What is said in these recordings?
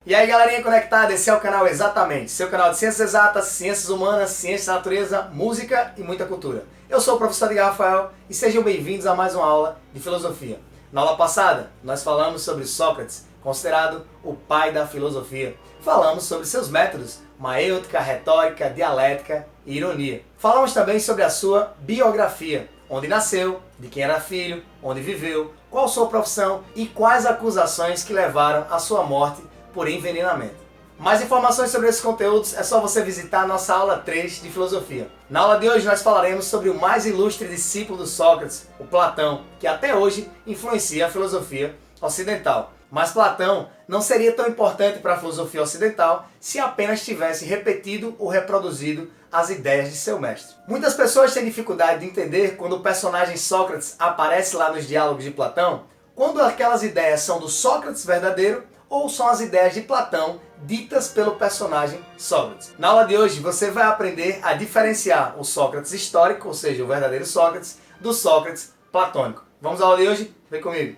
E aí galerinha conectada, esse é o canal Exatamente, seu canal de ciências exatas, ciências humanas, ciências da natureza, música e muita cultura. Eu sou o professor Edgar Rafael e sejam bem-vindos a mais uma aula de filosofia. Na aula passada, nós falamos sobre Sócrates, considerado o pai da filosofia. Falamos sobre seus métodos, maêutica, retórica, dialética e ironia. Falamos também sobre a sua biografia, onde nasceu, de quem era filho, onde viveu, qual sua profissão e quais acusações que levaram à sua morte por envenenamento. Mais informações sobre esses conteúdos é só você visitar a nossa aula 3 de filosofia. Na aula de hoje nós falaremos sobre o mais ilustre discípulo de Sócrates, o Platão, que até hoje influencia a filosofia ocidental. Mas Platão não seria tão importante para a filosofia ocidental se apenas tivesse repetido ou reproduzido as ideias de seu mestre. Muitas pessoas têm dificuldade de entender quando o personagem Sócrates aparece lá nos diálogos de Platão, quando aquelas ideias são do Sócrates verdadeiro ou são as ideias de Platão ditas pelo personagem Sócrates. Na aula de hoje você vai aprender a diferenciar o Sócrates histórico, ou seja, o verdadeiro Sócrates, do Sócrates platônico. Vamos à aula de hoje? Vem comigo!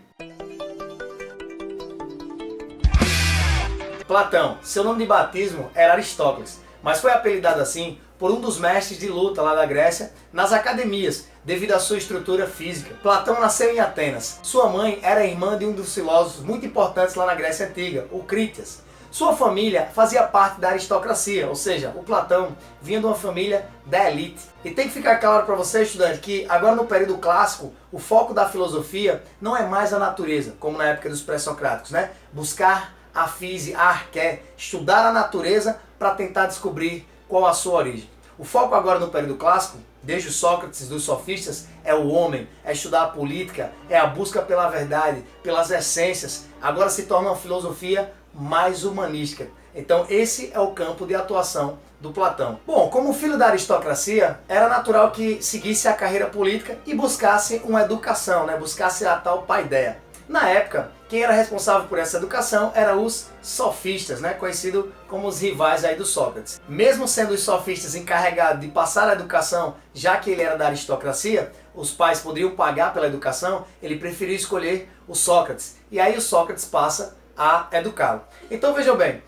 Platão, seu nome de batismo era Aristóteles, mas foi apelidado assim por um dos mestres de luta lá da Grécia nas academias, devido à sua estrutura física. Platão nasceu em Atenas. Sua mãe era irmã de um dos filósofos muito importantes lá na Grécia Antiga, o Critias. Sua família fazia parte da aristocracia, ou seja, o Platão vinha de uma família da elite. E tem que ficar claro para você, estudante, que agora no período clássico, o foco da filosofia não é mais a natureza, como na época dos pré-socráticos, né? Buscar a física, a arqué, estudar a natureza para tentar descobrir qual a sua origem. O foco agora no período clássico, desde o Sócrates dos sofistas, é o homem, é estudar a política, é a busca pela verdade, pelas essências. Agora se torna uma filosofia mais humanística. Então esse é o campo de atuação do Platão. Bom, como filho da aristocracia, era natural que seguisse a carreira política e buscasse uma educação, né? Buscasse a tal paideia. Na época, quem era responsável por essa educação eram os sofistas, né? Conhecidos como os rivais aí do Sócrates. Mesmo sendo os sofistas encarregados de passar a educação, já que ele era da aristocracia, os pais poderiam pagar pela educação, ele preferiu escolher o Sócrates. E aí o Sócrates passa a educá-lo. Então vejam bem,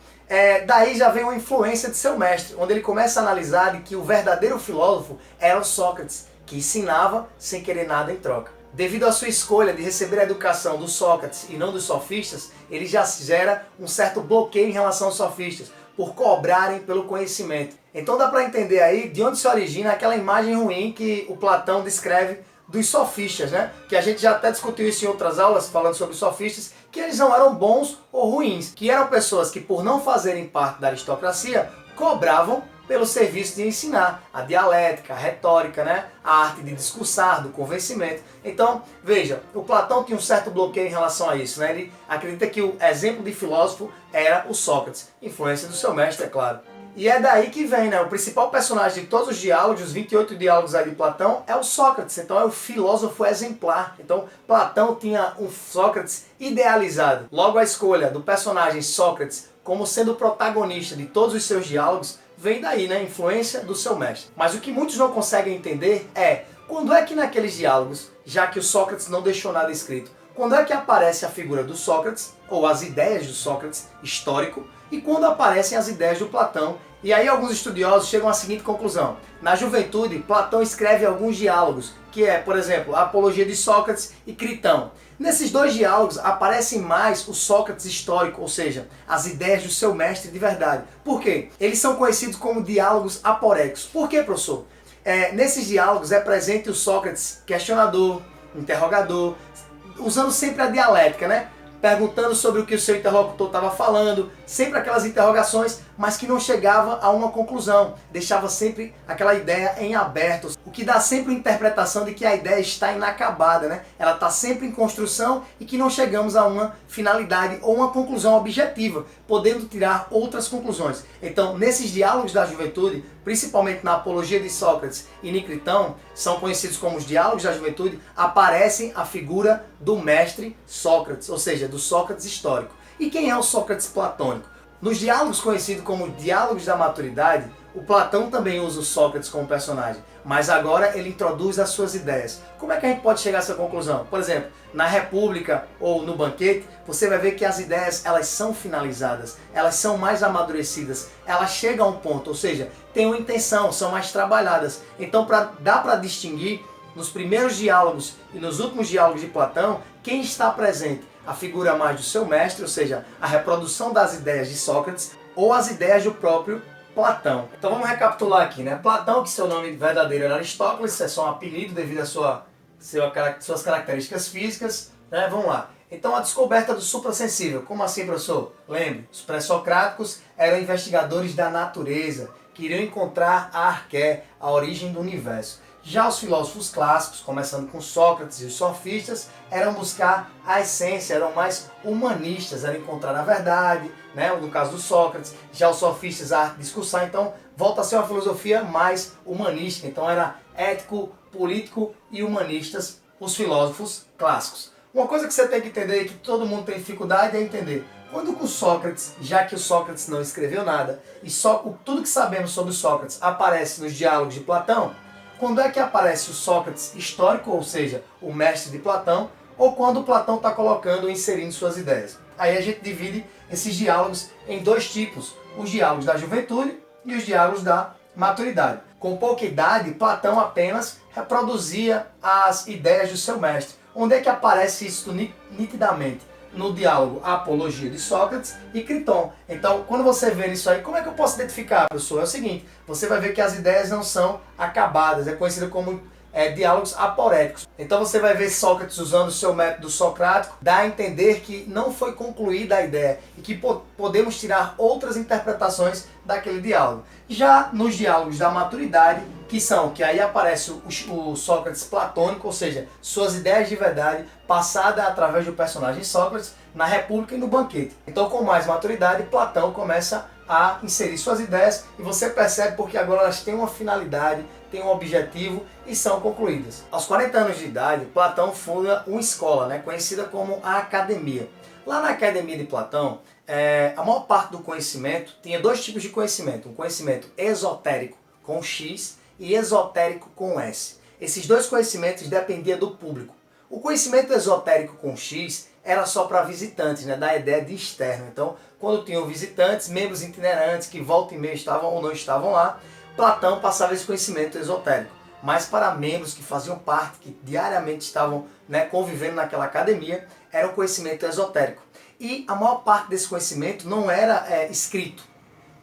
daí já vem uma influência de seu mestre, onde ele começa a analisar de que o verdadeiro filósofo era o Sócrates, que ensinava sem querer nada em troca. Devido à sua escolha de receber a educação do Sócrates e não dos sofistas, ele já gera um certo bloqueio em relação aos sofistas, por cobrarem pelo conhecimento. Então dá para entender aí de onde se origina aquela imagem ruim que o Platão descreve dos sofistas, né? Que a gente já até discutiu isso em outras aulas, falando sobre os sofistas, que eles não eram bons ou ruins, que eram pessoas que por não fazerem parte da aristocracia, cobravam pelo serviço de ensinar a dialética, a retórica, né? A arte de discursar, do convencimento. Então, veja, o Platão tinha um certo bloqueio em relação a isso, né? Ele acredita que o exemplo de filósofo era o Sócrates, influência do seu mestre, é claro. E é daí que vem, né? O principal personagem de todos os diálogos, os 28 diálogos aí de Platão, é o Sócrates. Então é o filósofo exemplar. Então Platão tinha um Sócrates idealizado. Logo a escolha do personagem Sócrates como sendo o protagonista de todos os seus diálogos vem daí, né? Influência do seu mestre. Mas o que muitos não conseguem entender é quando é que naqueles diálogos, já que o Sócrates não deixou nada escrito, quando é que aparece a figura do Sócrates, ou as ideias do Sócrates histórico, e quando aparecem as ideias do Platão. E aí alguns estudiosos chegam à seguinte conclusão. Na juventude, Platão escreve alguns diálogos, que é, por exemplo, a Apologia de Sócrates e Critão. Nesses dois diálogos aparecem mais o Sócrates histórico, ou seja, as ideias do seu mestre de verdade. Por quê? Eles são conhecidos como diálogos aporeicos. Por quê, professor? Nesses diálogos é presente o Sócrates questionador, interrogador, usando sempre a dialética, né? Perguntando sobre o que o seu interlocutor estava falando, sempre aquelas interrogações, mas que não chegava a uma conclusão, deixava sempre aquela ideia em aberto, o que dá sempre a interpretação de que a ideia está inacabada, né? Ela está sempre em construção e que não chegamos a uma finalidade ou uma conclusão objetiva, podendo tirar outras conclusões. Então, nesses diálogos da juventude, principalmente na Apologia de Sócrates e Nicritão, são conhecidos como os diálogos da juventude, aparecem a figura do mestre Sócrates, ou seja, do Sócrates histórico. E quem é o Sócrates platônico? Nos diálogos conhecidos como diálogos da maturidade, O Platão também usa o Sócrates como personagem, mas agora ele introduz as suas ideias. Como é que a gente pode chegar a essa conclusão? Por exemplo, na República ou no Banquete, você vai ver que as ideias elas são finalizadas, elas são mais amadurecidas, elas chegam a um ponto, ou seja, têm uma intenção, são mais trabalhadas. Então dá para distinguir nos primeiros diálogos e nos últimos diálogos de Platão quem está presente. A figura mais do seu mestre, ou seja, a reprodução das ideias de Sócrates ou as ideias do próprio Platão. Então vamos recapitular aqui, né? Platão, que seu nome verdadeiro era Aristóteles, é só um apelido devido às suas características físicas, né? Vamos lá. Então a descoberta do suprassensível, como assim, professor? Lembre, os pré-socráticos eram investigadores da natureza, que iriam encontrar a arqué, a origem do universo. Já os filósofos clássicos, começando com Sócrates e os sofistas, eram buscar a essência, eram mais humanistas, eram encontrar a verdade, né? No caso do Sócrates. Já os sofistas, a arte de discursar, então volta a ser uma filosofia mais humanística. Então era ético, político e humanistas os filósofos clássicos. Uma coisa que você tem que entender e que todo mundo tem dificuldade é entender. Quando com Sócrates, já que o Sócrates não escreveu nada, e só tudo que sabemos sobre Sócrates aparece nos diálogos de Platão, quando é que aparece o Sócrates histórico, ou seja, o mestre de Platão, ou quando Platão está colocando ou inserindo suas ideias? Aí a gente divide esses diálogos em dois tipos, os diálogos da juventude e os diálogos da maturidade. Com pouca idade, Platão apenas reproduzia as ideias do seu mestre. Onde é que aparece isso nitidamente? No diálogo A Apologia de Sócrates e Criton. Então, quando você vê isso aí, como é que eu posso identificar, professor? É o seguinte, você vai ver que as ideias não são acabadas, é conhecido como diálogos aporéticos. Então você vai ver Sócrates usando o seu método socrático, dá a entender que não foi concluída a ideia e que podemos tirar outras interpretações daquele diálogo. Já nos diálogos da maturidade, que aí aparece o Sócrates platônico, ou seja, suas ideias de verdade passadas através do personagem Sócrates na República e no Banquete. Então, com mais maturidade, Platão começa a inserir suas ideias e você percebe porque agora elas têm uma finalidade, têm um objetivo e são concluídas. Aos 40 anos de idade, Platão funda uma escola, né, conhecida como a Academia. Lá na Academia de Platão, a maior parte do conhecimento tinha dois tipos de conhecimento, um conhecimento esotérico com X e esotérico com S. Esses dois conhecimentos dependiam do público. O conhecimento esotérico com X era só para visitantes, né, da ideia de externo. Então, quando tinham visitantes, membros itinerantes que volta e meia estavam ou não estavam lá, Platão passava esse conhecimento esotérico. Mas para membros que faziam parte, que diariamente estavam, né, convivendo naquela academia, era um conhecimento esotérico. E a maior parte desse conhecimento não era escrito.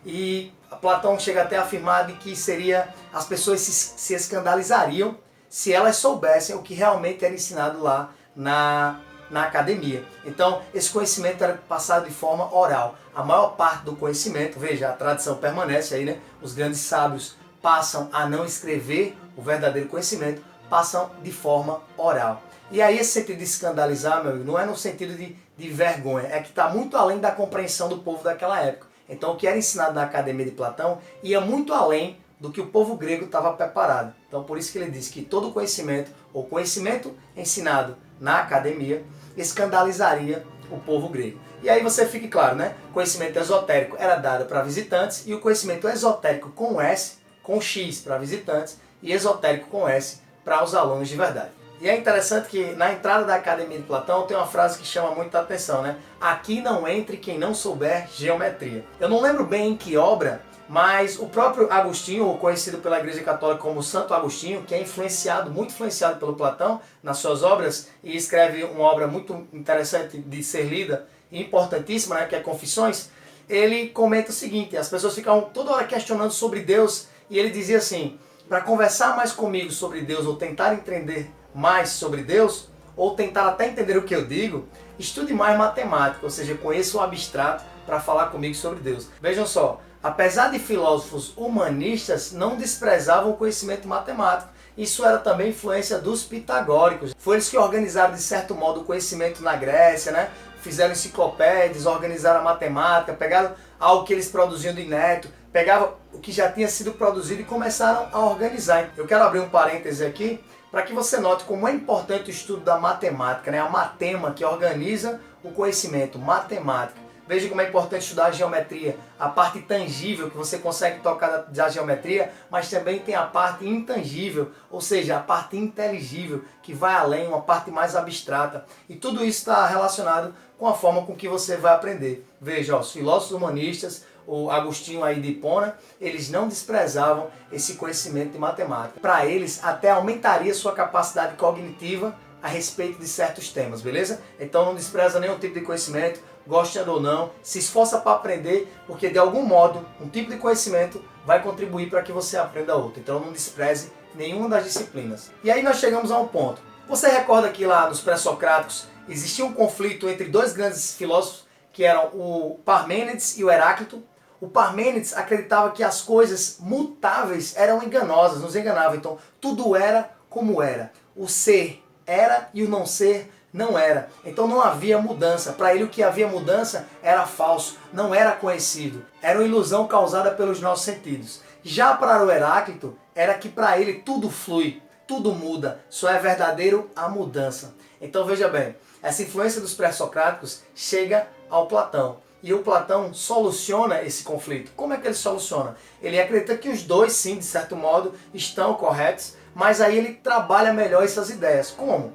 E Platão chega até a afirmar de que as pessoas se escandalizariam se elas soubessem o que realmente era ensinado lá na academia. Então, esse conhecimento era passado de forma oral. A maior parte do conhecimento, veja, a tradição permanece aí, né? Os grandes sábios passam a não escrever o verdadeiro conhecimento, passam de forma oral. E aí esse sentido de escandalizar, meu amigo, não é no sentido de vergonha, é que está muito além da compreensão do povo daquela época. Então, o que era ensinado na Academia de Platão ia muito além do que o povo grego estava preparado. Então, por isso que ele diz que todo conhecimento, ou conhecimento ensinado na academia, escandalizaria o povo grego. E aí você fique claro, né? Conhecimento esotérico era dado para visitantes e o conhecimento esotérico com S, com X para visitantes e esotérico com S para os alunos de verdade. E é interessante que na entrada da Academia de Platão tem uma frase que chama muita atenção, né? Aqui não entre quem não souber geometria. Eu não lembro bem em que obra, mas o próprio Agostinho, ou conhecido pela Igreja Católica como Santo Agostinho, que é muito influenciado pelo Platão nas suas obras, e escreve uma obra muito interessante de ser lida e importantíssima, né, que é Confissões, ele comenta o seguinte: as pessoas ficavam toda hora questionando sobre Deus, e ele dizia assim: para conversar mais comigo sobre Deus, ou tentar entender mais sobre Deus, ou tentar até entender o que eu digo, estude mais matemática, ou seja, conheça o abstrato para falar comigo sobre Deus. Vejam só, apesar de filósofos humanistas, não desprezavam o conhecimento matemático. Isso era também influência dos pitagóricos. Foi eles que organizaram, de certo modo, o conhecimento na Grécia, né? Fizeram enciclopédias, organizaram a matemática, pegaram algo que eles produziam de inédito, pegavam o que já tinha sido produzido e começaram a organizar. Eu quero abrir um parêntese aqui para que você note como é importante o estudo da matemática, né? A matema, que organiza o conhecimento, matemática. Veja como é importante estudar a geometria, a parte tangível que você consegue tocar da geometria, mas também tem a parte intangível, ou seja, a parte inteligível, que vai além, uma parte mais abstrata. E tudo isso está relacionado com a forma com que você vai aprender. Veja, os filósofos humanistas, o Agostinho aí de Hipona, eles não desprezavam esse conhecimento de matemática. Para eles, até aumentaria sua capacidade cognitiva a respeito de certos temas, beleza? Então não despreza nenhum tipo de conhecimento, gostando ou não, se esforça para aprender, porque de algum modo, um tipo de conhecimento vai contribuir para que você aprenda outro. Então não despreze nenhuma das disciplinas. E aí nós chegamos a um ponto. Você recorda que lá nos pré-socráticos existia um conflito entre dois grandes filósofos, que eram o Parmênides e o Heráclito? O Parmênides acreditava que as coisas mutáveis eram enganosas, nos enganavam. Então tudo era como era. O ser era e o não ser não era. Então não havia mudança. Para ele o que havia mudança era falso, não era conhecido. Era uma ilusão causada pelos nossos sentidos. Já para o Heráclito, era que para ele tudo flui, tudo muda, só é verdadeiro a mudança. Então veja bem, essa influência dos pré-socráticos chega ao Platão. E o Platão soluciona esse conflito. Como é que ele soluciona? Ele acredita que os dois, sim, de certo modo, estão corretos, mas aí ele trabalha melhor essas ideias. Como?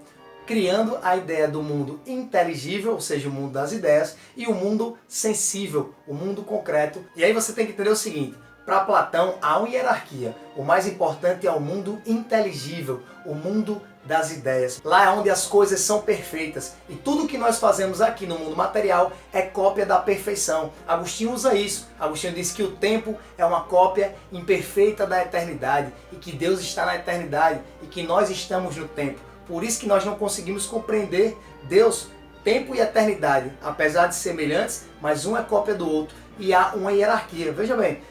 Criando a ideia do mundo inteligível, ou seja, o mundo das ideias, e o mundo sensível, o mundo concreto. E aí você tem que entender o seguinte, para Platão há uma hierarquia. O mais importante é o mundo inteligível, o mundo das ideias. Lá é onde as coisas são perfeitas. E tudo que nós fazemos aqui no mundo material é cópia da perfeição. Agostinho usa isso. Agostinho diz que o tempo é uma cópia imperfeita da eternidade. E que Deus está na eternidade. E que nós estamos no tempo. Por isso que nós não conseguimos compreender Deus, tempo e eternidade. Apesar de semelhantes, mas um é cópia do outro. E há uma hierarquia. Veja bem,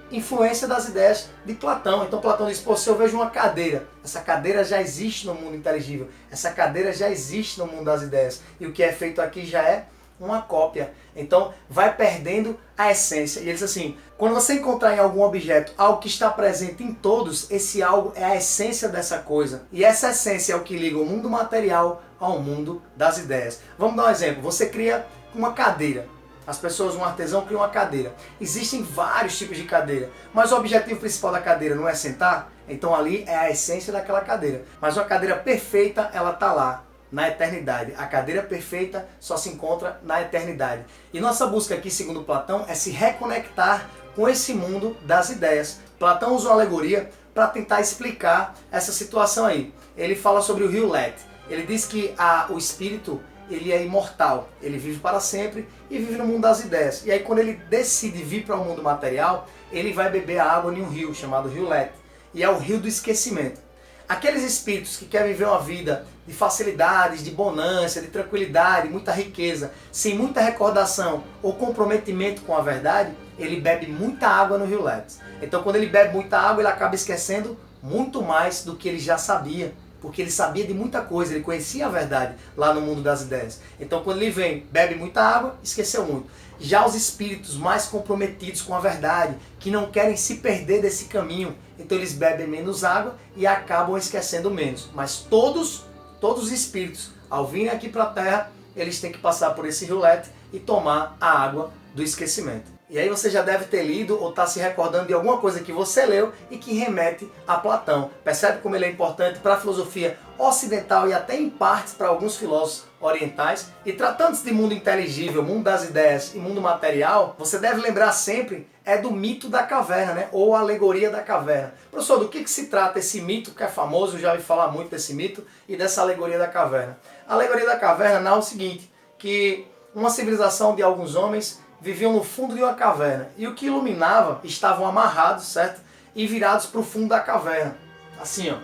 influência das ideias de Platão. Então Platão diz, pô, se eu vejo uma cadeira, essa cadeira já existe no mundo inteligível, essa cadeira já existe no mundo das ideias, e o que é feito aqui já é uma cópia. Então vai perdendo a essência. E ele diz assim, quando você encontrar em algum objeto algo que está presente em todos, esse algo é a essência dessa coisa. E essa essência é o que liga o mundo material ao mundo das ideias. Vamos dar um exemplo, você cria uma cadeira. As pessoas, um artesão cria uma cadeira. Existem vários tipos de cadeira, mas o objetivo principal da cadeira não é sentar, então ali é a essência daquela cadeira. Mas uma cadeira perfeita, ela está lá, na eternidade. A cadeira perfeita só se encontra na eternidade. E nossa busca aqui, segundo Platão, é se reconectar com esse mundo das ideias. Platão usou alegoria para tentar explicar essa situação aí. Ele fala sobre o rio Let. Ele diz que o espírito, ele é imortal, ele vive para sempre e vive no mundo das ideias. E aí quando ele decide vir para o mundo material, ele vai beber a água em um rio chamado Rio Let. E é o rio do esquecimento. Aqueles espíritos que querem viver uma vida de facilidades, de bonança, de tranquilidade, muita riqueza, sem muita recordação ou comprometimento com a verdade, ele bebe muita água no Rio Let. Então quando ele bebe muita água, ele acaba esquecendo muito mais do que ele já sabia. Porque ele sabia de muita coisa, ele conhecia a verdade lá no mundo das ideias. Então quando ele vem, bebe muita água, esqueceu muito. Já os espíritos mais comprometidos com a verdade, que não querem se perder desse caminho, então eles bebem menos água e acabam esquecendo menos. Mas todos os espíritos, ao virem aqui para a Terra, eles têm que passar por esse Rio Let e tomar a água do esquecimento. E aí você já deve ter lido ou está se recordando de alguma coisa que você leu e que remete a Platão. Percebe como ele é importante para a filosofia ocidental e até em partes para alguns filósofos orientais? E tratando-se de mundo inteligível, mundo das ideias e mundo material, você deve lembrar sempre do mito da caverna, né? Ou a alegoria da caverna. Professor, do que se trata esse mito que é famoso? Eu já ouvi falar muito desse mito e dessa alegoria da caverna. A alegoria da caverna narra o seguinte, que uma civilização de alguns homens viviam no fundo de uma caverna. E o que iluminava estavam amarrados, certo? E virados para o fundo da caverna. Assim, ó.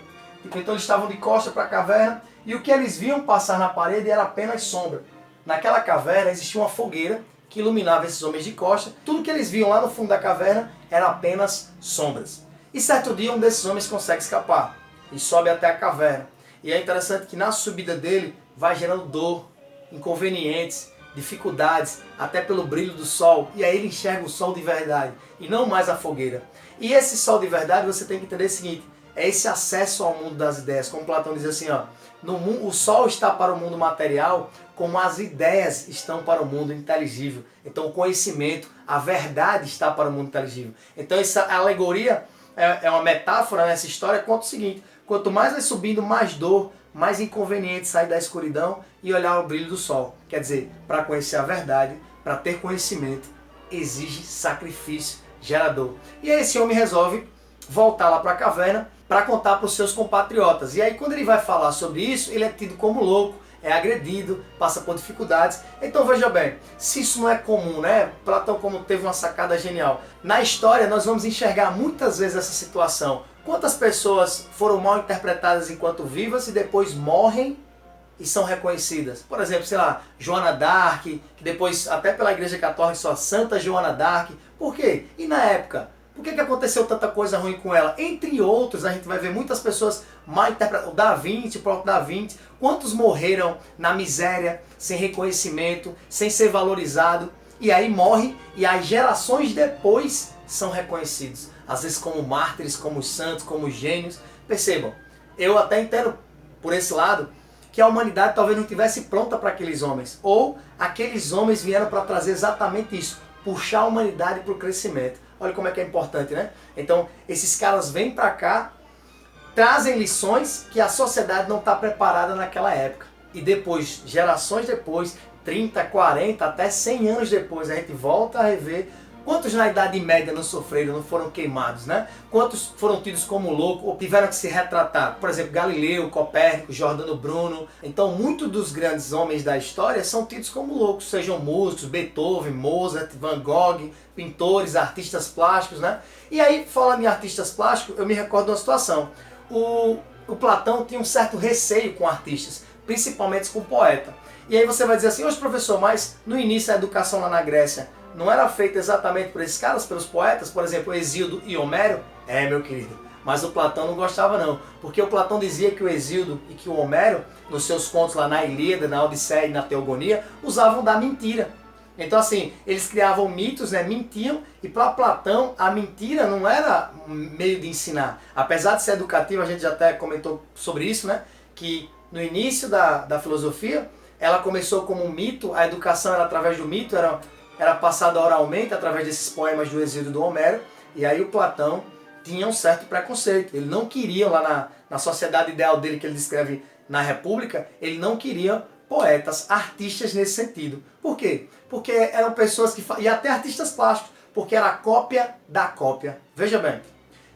Então eles estavam de costas para a caverna e o que eles viam passar na parede era apenas sombra. Naquela caverna existia uma fogueira que iluminava esses homens de costas. Tudo que eles viam lá no fundo da caverna era apenas sombras. E certo dia um desses homens consegue escapar e sobe até a caverna. E é interessante que na subida dele vai gerando dor, inconvenientes, dificuldades, até pelo brilho do sol, e aí ele enxerga o sol de verdade, e não mais a fogueira. E esse sol de verdade você tem que entender o seguinte, é esse acesso ao mundo das ideias. Como Platão diz assim, ó, no mundo, o sol está para o mundo material, como as ideias estão para o mundo inteligível. Então o conhecimento, a verdade está para o mundo inteligível. Então essa alegoria é uma metáfora nessa história, conta o seguinte: quanto mais vai subindo, mais dor, mais inconveniente sair da escuridão e olhar o brilho do sol. Quer dizer, para conhecer a verdade, para ter conhecimento, exige sacrifício, gera dor. E aí esse homem resolve voltar lá para a caverna para contar para os seus compatriotas. E aí quando ele vai falar sobre isso, ele é tido como louco, é agredido, passa por dificuldades. Então veja bem, se isso não é comum, né? Platão como teve uma sacada genial. Na história nós vamos enxergar muitas vezes essa situação. Quantas pessoas foram mal interpretadas enquanto vivas e depois morrem e são reconhecidas? Por exemplo, sei lá, Joana d'Arc, que depois até pela Igreja Católica só Santa Joana d'Arc. Por quê? E na época? Por que aconteceu tanta coisa ruim com ela? Entre outros, a gente vai ver muitas pessoas mal interpretadas. O Da Vinci, o próprio Da Vinci. Quantos morreram na miséria, sem reconhecimento, sem ser valorizado? E aí morre e as gerações depois são reconhecidos. Às vezes como mártires, como santos, como gênios. Percebam, eu até entendo por esse lado que a humanidade talvez não estivesse pronta para aqueles homens. Ou aqueles homens vieram para trazer exatamente isso. Puxar a humanidade para o crescimento. Olha como é que é importante, né? Então, esses caras vêm para cá, trazem lições que a sociedade não está preparada naquela época. E depois, gerações depois, 30, 40, até 100 anos depois, a gente volta a rever quantos na Idade Média não sofreram, não foram queimados, né? Quantos foram tidos como loucos ou tiveram que se retratar? Por exemplo, Galileu, Copérnico, Giordano Bruno. Então, muitos dos grandes homens da história são tidos como loucos, sejam músicos, Beethoven, Mozart, Van Gogh, pintores, artistas plásticos, né? E aí, falando em artistas plásticos, eu me recordo de uma situação. O Platão tinha um certo receio com artistas, principalmente com poeta. E aí você vai dizer assim, hoje professor, mas no início da educação lá na Grécia, não era feita exatamente por esses caras, pelos poetas, por exemplo, Hesíodo e Homero? É, meu querido, mas o Platão não gostava não, porque o Platão dizia que o Hesíodo e que o Homero, nos seus contos lá na Ilíada, na Odisseia e na Teogonia, usavam da mentira. Então assim, eles criavam mitos, né, mentiam, e para Platão a mentira não era meio de ensinar. Apesar de ser educativa, a gente já até comentou sobre isso, né, que no início da filosofia, ela começou como um mito, a educação era através do mito, era passada oralmente através desses poemas do Hesíodo e do Homero, e aí o Platão tinha um certo preconceito. Ele não queria, lá na sociedade ideal dele que ele descreve na República, ele não queria poetas, artistas nesse sentido. Por quê? Porque eram pessoas que... E até artistas plásticos, porque era a cópia da cópia. Veja bem,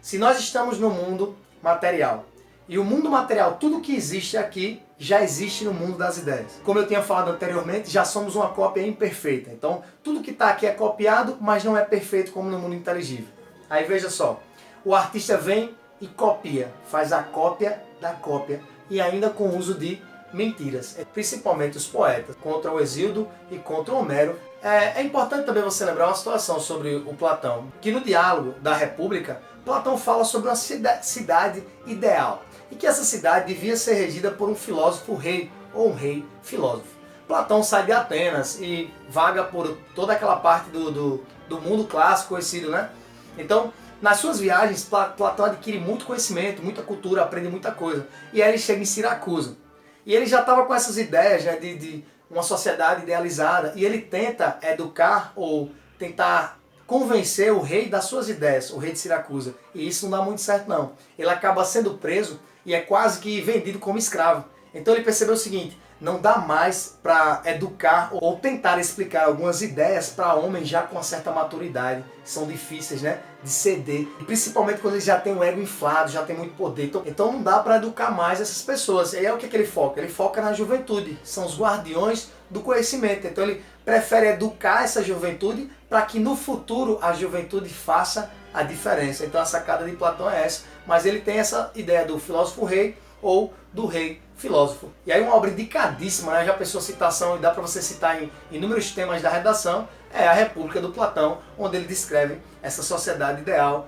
se nós estamos no mundo material, e o mundo material, tudo que existe aqui, já existe no mundo das ideias. Como eu tinha falado anteriormente, já somos uma cópia imperfeita. Então, tudo que está aqui é copiado, mas não é perfeito como no mundo inteligível. Aí veja só, o artista vem e copia, faz a cópia da cópia, e ainda com o uso de mentiras, principalmente os poetas, contra o Hesíodo e contra o Homero. É importante também você lembrar uma situação sobre o Platão, que no diálogo da República, Platão fala sobre uma cidade ideal, e que essa cidade devia ser regida por um filósofo rei, ou um rei filósofo. Platão sai de Atenas e vaga por toda aquela parte do mundo clássico conhecido, né? Então, nas suas viagens, Platão adquire muito conhecimento, muita cultura, aprende muita coisa. E aí ele chega em Siracusa. E ele já estava com essas ideias, né, de uma sociedade idealizada, e ele tenta educar ou tentar convencer o rei das suas ideias, o rei de Siracusa. E isso não dá muito certo não. Ele acaba sendo preso e é quase que vendido como escravo. Então ele percebeu o seguinte, não dá mais para educar ou tentar explicar algumas ideias para homens já com uma certa maturidade, que são difíceis, né, de ceder, e principalmente quando eles já têm o ego inflado, já têm muito poder. Então não dá para educar mais essas pessoas. E aí o que ele foca? Ele foca na juventude, são os guardiões do conhecimento. Então ele prefere educar essa juventude para que no futuro a juventude faça a diferença. Então a sacada de Platão é essa, mas ele tem essa ideia do filósofo rei ou do rei filósofo. E aí uma obra indicadíssima, né? Já pensou citação, e dá para você citar em inúmeros temas da redação, é a República do Platão, onde ele descreve essa sociedade ideal,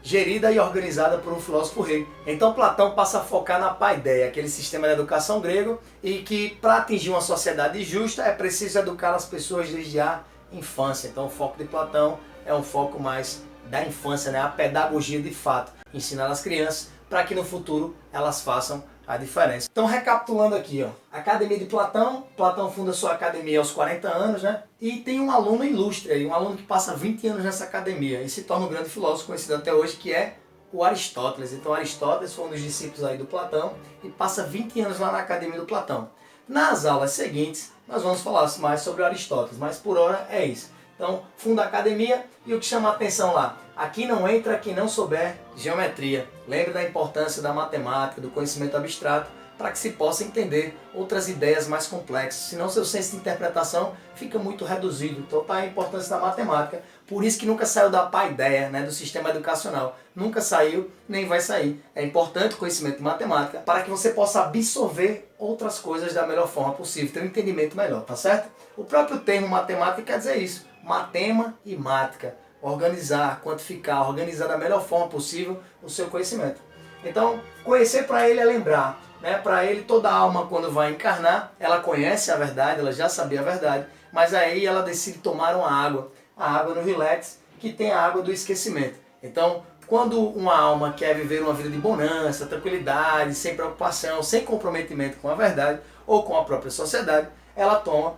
gerida e organizada por um filósofo rei. Então Platão passa a focar na paideia, aquele sistema de educação grego, e que para atingir uma sociedade justa é preciso educar as pessoas desde a infância. Então o foco de Platão é um foco mais da infância, né? A pedagogia de fato, ensinar às crianças para que no futuro elas façam a diferença. Então, recapitulando aqui, ó, Academia de Platão. Platão funda sua academia aos 40 anos, né? E tem um aluno ilustre aí, um aluno que passa 20 anos nessa academia e se torna um grande filósofo conhecido até hoje, que é o Aristóteles. Então, Aristóteles foi um dos discípulos aí do Platão e passa 20 anos lá na academia do Platão. Nas aulas seguintes, nós vamos falar mais sobre o Aristóteles, mas por hora é isso. Então, funda a academia e o que chama a atenção lá? Aqui não entra quem não souber geometria. Lembre da importância da matemática, do conhecimento abstrato, para que se possa entender outras ideias mais complexas. Senão seu senso de interpretação fica muito reduzido. Então tá a importância da matemática. Por isso que nunca saiu da paideia, né, do sistema educacional. Nunca saiu, nem vai sair. É importante o conhecimento de matemática para que você possa absorver outras coisas da melhor forma possível, ter um entendimento melhor, tá certo? O próprio termo matemática quer dizer isso. Matema e mática. Organizar, quantificar, organizar da melhor forma possível o seu conhecimento. Então, conhecer para ele é lembrar. Né? Para ele, toda alma, quando vai encarnar, ela conhece a verdade, ela já sabia a verdade, mas aí ela decide tomar uma água, a água no Rio Letes, que tem a água do esquecimento. Então, quando uma alma quer viver uma vida de bonança, tranquilidade, sem preocupação, sem comprometimento com a verdade ou com a própria sociedade, ela toma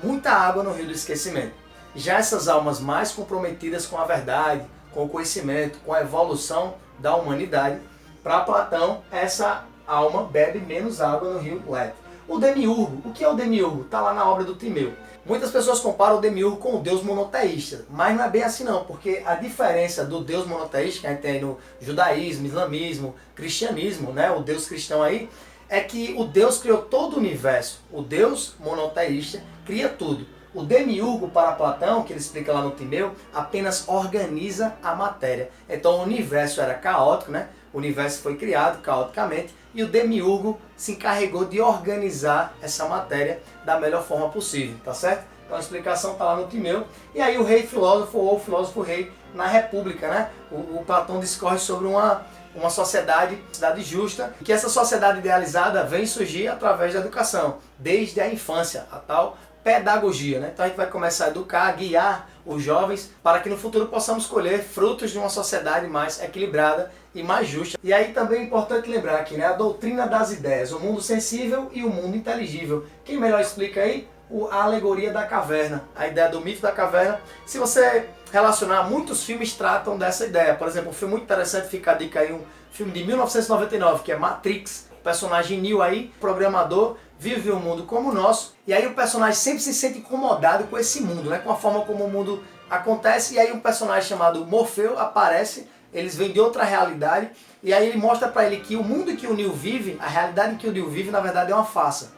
muita água no Rio do Esquecimento. Já essas almas mais comprometidas com a verdade, com o conhecimento, com a evolução da humanidade, para Platão, essa alma bebe menos água no Rio Letes. O demiurgo, o que é o demiurgo? Está lá na obra do Timeu. Muitas pessoas comparam o demiurgo com o deus monoteísta, mas não é bem assim não, porque a diferença do deus monoteísta que a gente tem no judaísmo, islamismo, cristianismo, né, o deus cristão aí, é que o Deus criou todo o universo. O Deus monoteísta cria tudo. O demiurgo, para Platão, que ele explica lá no Timeu, apenas organiza a matéria. Então o universo era caótico, né? O universo foi criado caoticamente e o demiurgo se encarregou de organizar essa matéria da melhor forma possível, tá certo? Então a explicação está lá no Timeu. E aí o rei filósofo ou filósofo rei na República, né? O Platão discorre sobre uma sociedade justa, que essa sociedade idealizada vem surgir através da educação, desde a infância, a tal pedagogia, né? Então a gente vai começar a educar, a guiar os jovens para que no futuro possamos colher frutos de uma sociedade mais equilibrada e mais justa. E aí também é importante lembrar aqui, né, a doutrina das ideias, o mundo sensível e o mundo inteligível. Quem melhor explica aí? A alegoria da caverna, a ideia do mito da caverna. Se você relacionar, muitos filmes tratam dessa ideia. Por exemplo, um filme muito interessante, fica a dica aí, um filme de 1999, que é Matrix. O personagem Neo aí, programador, vive um mundo como o nosso, e aí o personagem sempre se sente incomodado com esse mundo, né? Com a forma como o mundo acontece, e aí um personagem chamado Morfeu aparece, eles vêm de outra realidade, e aí ele mostra para ele que o mundo que o Neo vive, a realidade que o Neo vive, na verdade é uma farsa.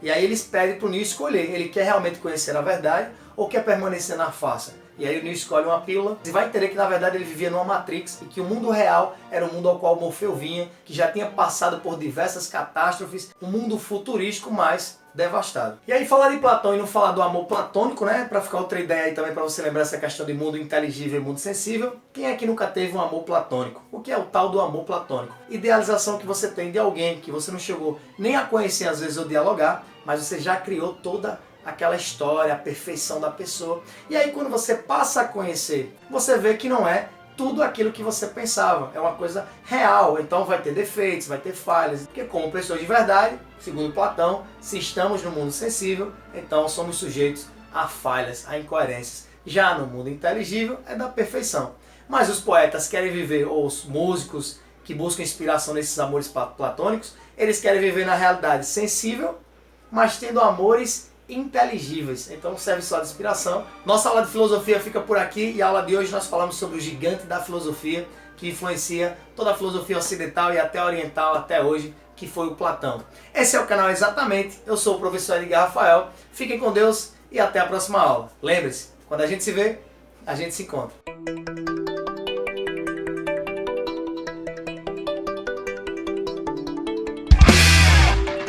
E aí eles pedem para o Neo escolher, ele quer realmente conhecer a verdade ou quer permanecer na farsa. E aí o Neo escolhe uma pílula e vai entender que na verdade ele vivia numa Matrix e que o mundo real era o mundo ao qual Morfeu vinha, que já tinha passado por diversas catástrofes, um mundo futurístico mais devastado. E aí falar de Platão e não falar do amor platônico, né? Para ficar outra ideia aí também para você lembrar essa questão de mundo inteligível e mundo sensível. Quem é que nunca teve um amor platônico? O que é o tal do amor platônico? Idealização que você tem de alguém que você não chegou nem a conhecer às vezes ou dialogar, mas você já criou toda aquela história, a perfeição da pessoa. E aí quando você passa a conhecer, você vê que não é tudo aquilo que você pensava. É uma coisa real, então vai ter defeitos, vai ter falhas. Porque como pessoas de verdade, segundo Platão, se estamos no mundo sensível, então somos sujeitos a falhas, a incoerências. Já no mundo inteligível é da perfeição. Mas os poetas querem viver, ou os músicos que buscam inspiração nesses amores platônicos, eles querem viver na realidade sensível, mas tendo amores inteligíveis. Então serve só de inspiração. Nossa aula de filosofia fica por aqui e a aula de hoje nós falamos sobre o gigante da filosofia que influencia toda a filosofia ocidental e até oriental até hoje, que foi o Platão. Esse é o canal Exatamente, eu sou o professor Edgar Rafael, fiquem com Deus e até a próxima aula. Lembre-se, quando a gente se vê, a gente se encontra.